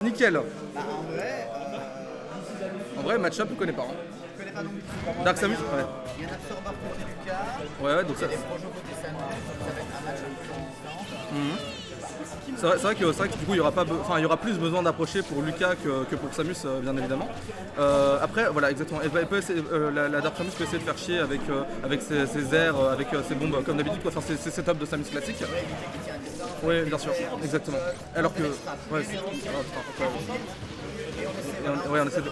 Nickel. Bah, En vrai, match-up, je connais pas. Hein. je connais pas non plus. Dark Samus, ouais. Il y a un absorbeur côté Lucas. Ouais, donc ça. Il y a des projets côté Samus. Ça va être un match un peu différent. C'est vrai que du coup il y aura pas, il y aura plus besoin d'approcher pour Lucas que pour Samus bien évidemment. Après voilà exactement. Elle peut essayer, la Dark Samus peut essayer de faire chier avec ses airs, avec ses bombes comme d'habitude, quoi. Enfin ses setups de Samus classique. Oui bien sûr, exactement. Alors que ouais, on essaie de.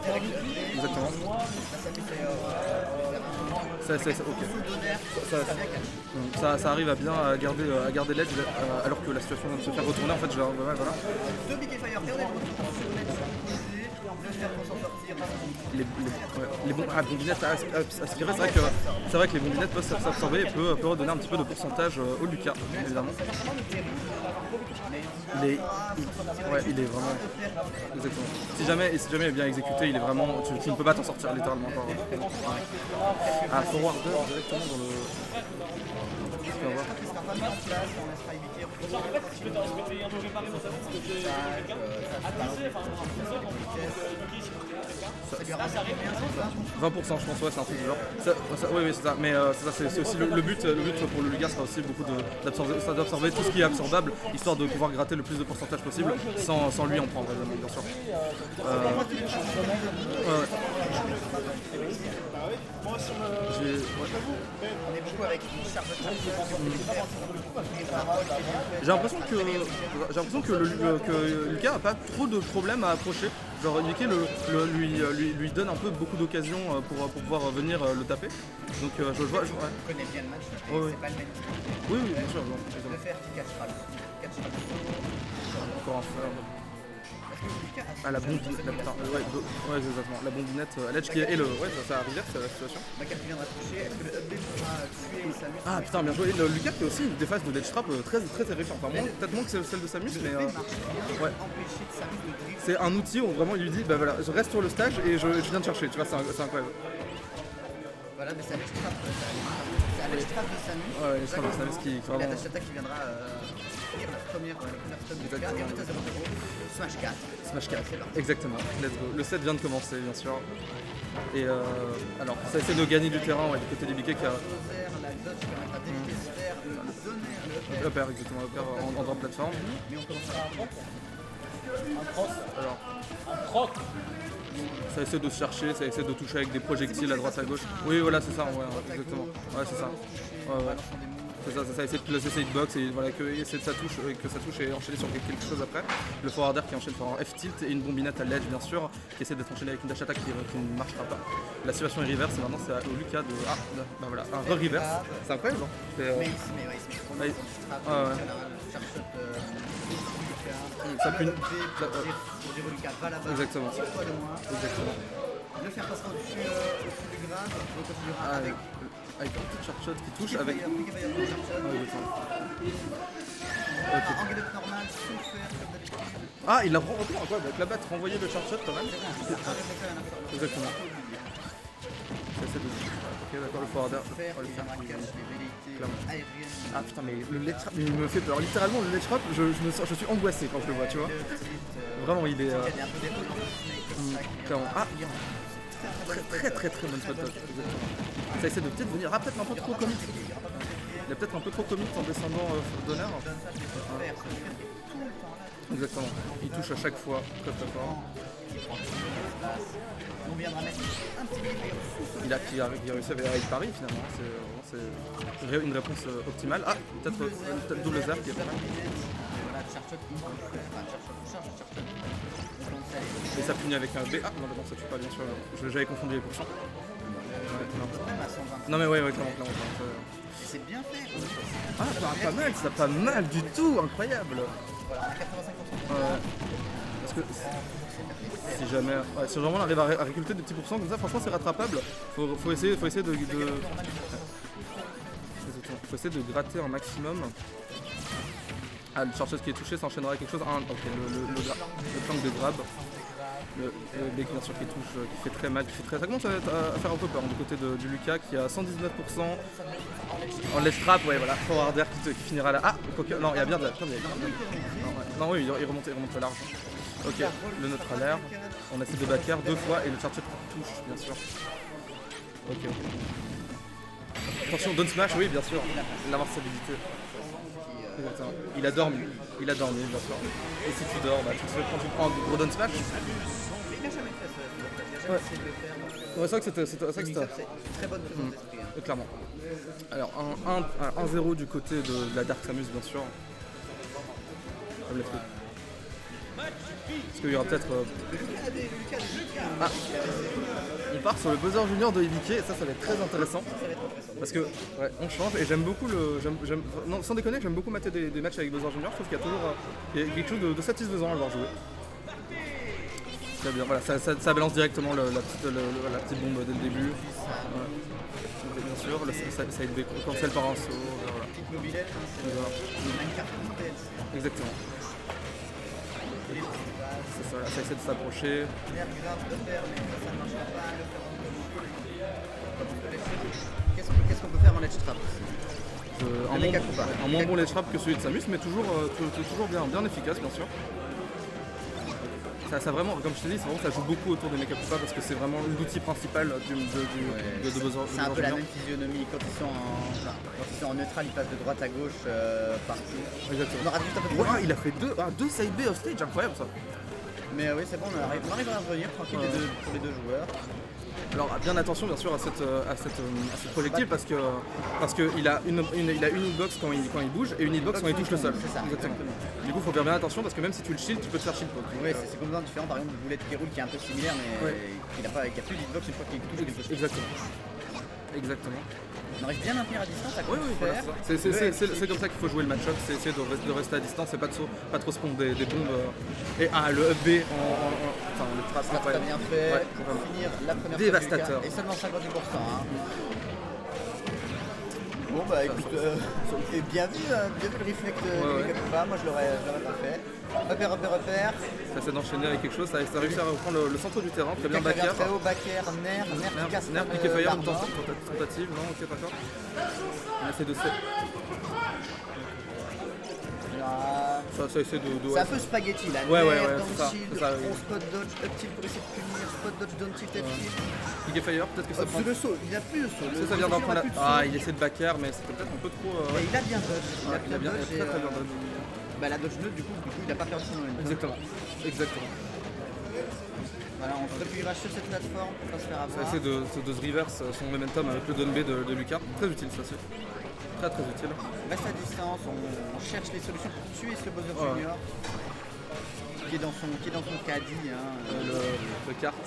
Exactement. Ok. Ça arrive à bien garder l'edge alors que la situation vient de se faire retourner en fait. Voilà. Deux Big Fire, regardez le retour sur l'edge. Le faire pour s'en sortir. Les bombinettes aspirées, c'est vrai que les bombinettes peuvent s'absorber et peuvent redonner un petit peu de pourcentage au Lucas, évidemment. Il est vraiment. Exactement. Si jamais il est bien exécuté, il est vraiment. Tu ne peux pas t'en sortir littéralement. Ah, forwarder directement dans le. Tu peux te respecter un peu réparer dans sa vie, parce que là ça arrive 20% je pense, ouais, c'est un truc du genre. Oui c'est ça, mais c'est aussi le but pour le Lugas sera aussi beaucoup d'absorber tout ce qui est absorbable, histoire de pouvoir gratter le plus de pourcentage possible sans lui en prendre évidemment, bien sûr. On est beaucoup avec une charge J'ai l'impression que Lucas n'a pas trop de problèmes à approcher. Genre Nicky lui donne un peu beaucoup d'occasions pour pouvoir venir le taper. Donc je vois. Je connais bien le match, oui. c'est pas le même. Oui, bien sûr. Je préfère qu'il cassera. Encore un fer. Ah la bombinette, ouais exactement, la bombinette à l'edge qui est le. Ouais ça arrive, c'est la situation. Ma carte viendra toucher, est-ce que le update pourra tuer Samus? Ah putain bien joué, le Lucas fait aussi des phases de ledge trap très terrifiantes, enfin, peut-être moins que celle de Samus mais ouais. C'est un outil où vraiment il lui dit bah voilà, je reste sur le stage et je viens te chercher, tu vois, c'est incroyable. Voilà mais c'est à l'edge trap, c'est à l'edge trap de Samus. Ouais, l'edge trap de Samus qui vraiment. La tâche d'attaque qui viendra finir la première stun de Lucas et on est à 0-0. Smash 4. Exactement, let's go. Le set vient de commencer bien sûr. Et alors ça essaie de gagner du terrain du côté des BK qui a. La dodge permettra d'éviter sphère, le upper exactement, upper en drop plateforme. Mais on commence à un cross. Alors. Un croc. Ça essaie de se chercher, ça essaie de toucher avec des projectiles à droite à gauche. Oui voilà c'est ça, ouais, exactement. Ouais c'est ça. Ouais. Ça essaie de placer sa hitbox et voilà, que ça touche et enchaîner sur quelque chose après. Le forwarder qui enchaîne sur un F-tilt et une bombinette à l'edge bien sûr, qui essaie d'être enchaîné avec une dash attack qui ne marchera pas. La situation est reverse et maintenant c'est au Lucas de. Ah bah voilà, un reverse. C'est incroyable hein. Mais ça pue. Exactement. Le faire passer au-dessus du grave, avec une petite sharp shot qui touche avec. Ah il l'a renvoyé quoi avec la batte renvoyer le sharp shot quand même. Exactement. Ok d'accord le forwarder. Ah putain mais le ledge trap il me fait peur. Littéralement le ledge trap je suis angoissé quand je le vois tu vois. Vraiment il est. Clairement. Ah très bonne spot dodge. Ça essaie de peut-être venir. Ah peut-être un peu trop commit. Il a peut-être un peu trop commit en descendant d'honneur. Exactement. Il touche à chaque fois très fort. Il a réussi avec Paris finalement. C'est une réponse optimale. Ah peut-être double zerg qui est pas mal. Et ça punit avec un B. Ah non ça tue pas bien sûr. J'avais confondu les pourcents. Non mais ouais clairement. C'est bien fait. Ah pas mal, ça pas mal du tout, incroyable. Voilà, 85%. Parce que si jamais on arrive à récolter des petits pourcents comme ça, franchement c'est rattrapable. Faut essayer de gratter un maximum. Ah le short shot qui est touché, ça enchaînera quelque chose. Ah, ok le plank de grab. Le bec bien sûr qui touche, qui fait très mal, ça commence à faire un peu peur du côté du Lucas qui a 119% en ledge trap, ouais voilà, forwarder qui finira là. Ah, non il y a bien de la. Non oui, il remonte large. Ok, le neutre à l'air. On essaie de backer 2 fois et le charge touche, bien sûr. Ok. Attention, down smash, oui, bien sûr. L'invincibilité. Exactement. Il a dormi, bien sûr. Et si tu dors, bah, tu prends un gros down smash. Il n'a jamais fait ça, il n'a jamais essayé de le faire. Donc, Ouais, c'est vrai que c'était. c'est une très bonne présence d'esprit. Hein. Clairement. Alors, un 1-0 du côté de la Dark Samus, bien sûr. Comme l'esprit. Parce qu'il y aura peut-être. On part sur le buzzer junior de Ibiki et ça va être très intéressant. Parce que ouais, on change et j'aime beaucoup le. Non, sans déconner, j'aime beaucoup mater des matchs avec buzzer junior. Je trouve qu'il y a toujours il y a quelque chose de satisfaisant à le voir jouer. Très bien, voilà, ça balance directement la petite bombe dès le début. Ouais. Bien sûr, ça aide quand elle part un saut. Voilà. Petite mobilette, Voilà. une carte de tête. Exactement. C'est ça, là, ça essaie de s'approcher. L'air grave de faire, mais ça ne marchera pas. Qu'est-ce qu'on peut faire en ledge trap? Un moins bon ledge trap que celui de Samus, mais toujours bien efficace, bien sûr. Ça vraiment, comme je te dis, ça joue beaucoup autour des Mecha Koopa parce que c'est vraiment l'outil principal de Buzzer. C'est un peu la même physionomie. Quand ils sont en neutral, ils passent de droite à gauche partout. Exactement. On aura juste un peu de Ouais, il a fait deux side B off stage, incroyable ça. Mais oui, c'est bon, on arrive à revenir tranquille pour les deux joueurs. Alors bien attention bien sûr à cette projectile parce qu'il a une hitbox quand il bouge et une hitbox quand il touche le sol. C'est ça, exactement. Du coup il faut faire bien attention parce que même si tu le shield, tu peux te faire shield poke. Oui, c'est complètement différent par exemple du boulet qui roule qui est un peu similaire mais il a plus d'hitbox une fois qu'il touche quelque chose. Exactement. On arrive bien à tenir à distance à quoi faire. C'est comme ça qu'il faut jouer le match-up, c'est essayer de rester à distance et pas trop se pondre des bombes. Et le up B enfin le trap c'est très bien fait pour finir la première dévastateur. Et seulement 58%. Hein. Bon bah écoute, bien vu le reflect du Koopa, moi je l'aurais pas fait. Repère. Ça essaie d'enchaîner avec quelque chose, ça a réussi à reprendre le centre du terrain, très bien backer. Très haut, backer, nerf qui casse nerf, piqué fire, une tentative, non, ok d'accord. On essaie de ça essaie de. C'est un peu spaghetti là. Ouais, down shield, on spot dodge, up tilt pour essayer de punir, spot dodge, down tilt, up tilt. Piqué fire, peut-être que ça prend. Le saut, il n'a plus le saut. Ça vient d'en prendre. Ah, il essaie de backer, mais c'était peut-être un peu trop. Mais il a bien dodge. Il a bien très bien dodge. Bah la dodge neutre du coup il a pas perdu son momentum. Exactement. Voilà, on se repliera sur cette plateforme pour pas se faire avoir. Ça essaie de se reverse son momentum avec le down B de Lucas. Très utile ça c'est. Très utile. On reste à distance, on cherche les solutions pour tuer ce Bowser Junior qui est dans son caddie. Hein. Le kart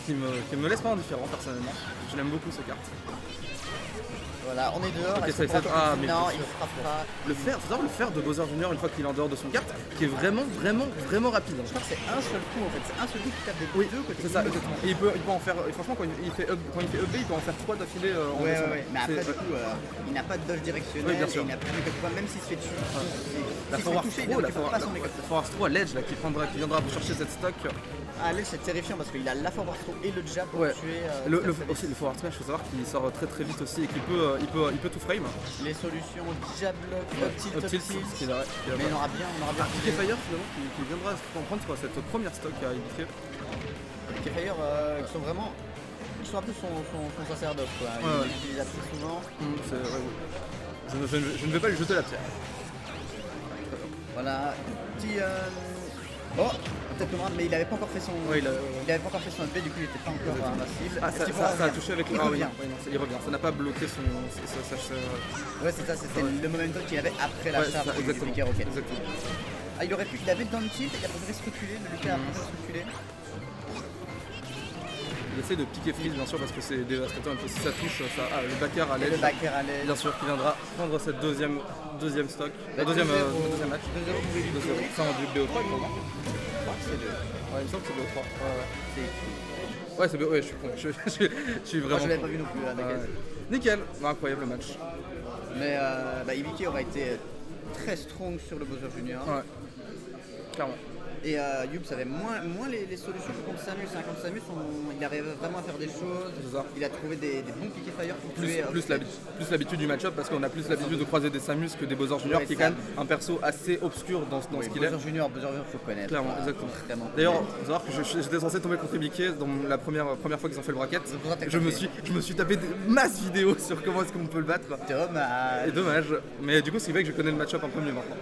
qui me laisse pas indifférent personnellement. Je l'aime beaucoup ce kart. Voilà, on est dehors. Okay, mais non, il frappera. Faut savoir le faire de Bowser Junior une fois qu'il est en dehors de son kart, qui est vraiment rapide. Je crois que c'est un seul coup en fait, c'est un seul coup qui tape des deux côtés. C'est ça, exactement. Et il peut en faire, et franchement quand il fait up B, il peut en faire 3 d'affilée en descendant. Ouais, mais après du coup, il n'a pas de dodge directionnel, bien sûr. il n'a plus de fois, même s'il se fait tuer. La Forward Throw à l'edge qui viendra chercher cette stock. Ah l'edge c'est terrifiant parce qu'il a la Forward Throw et le jab pour tuer. Aussi le Forward Smash, il faut savoir qu'il sort très vite aussi et qu'il peut tout frame. Les solutions jab block, up tilt, mais on aura bien Piqué Fire finalement qui viendra prendre cette première stock à éviter. Piqué Fire qui sont un peu son sacerdoce quoi. Il l'utilise assez souvent. Je ne vais pas lui jeter la pierre. Voilà, petit peut-être le mais il avait pas encore fait son. Il avait pas encore fait son EP, du coup il était pas encore invincible. Ça a touché avec le. Il revient. Il revient. Ça n'a pas bloqué son. Ouais c'est ça, c'était le momentum qu'il avait après la charge du Piqué Rocket. Ah il avait dans le tilt, il a préféré se reculer, le Lucas a préféré se reculer. Il essaie de piquer freeze bien sûr parce que c'est dévastateur, si ça touche, le backer à l'aide. Bien sûr qui viendra prendre cette deuxième stock, deuxième match. 2-0. Ça en BO3 pour moi. C'est 2. Ouais, il me semble que c'est BO3. C'est Ouais, c'est BO, je suis con. Je suis vraiment. Moi je l'avais pas vu non plus à Nakaz. Nickel, incroyable match. Mais Ibiki aurait été très strong sur le Bowser Junior. Ouais, clairement. Et Yups avait moins les solutions que contre Samus. Contre Samus, il arrive vraiment à faire des choses. Il a trouvé des bons piquets fire pour tuer. Plus l'habitude du match-up parce qu'on a plus l'habitude de croiser des Samus que des Bowser Junior qui est quand même un perso assez obscur dans ce qu'il est. Bowser Junior, faut connaître. Clairement, exactement. D'ailleurs, il faut savoir que j'étais censé tomber contre Mickey dans la première fois qu'ils ont fait le bracket. Je me suis tapé des masses vidéos sur comment est-ce qu'on peut le battre. Dommage. Et dommage. Mais du coup, ce qui fait que je connais le match-up un peu mieux maintenant.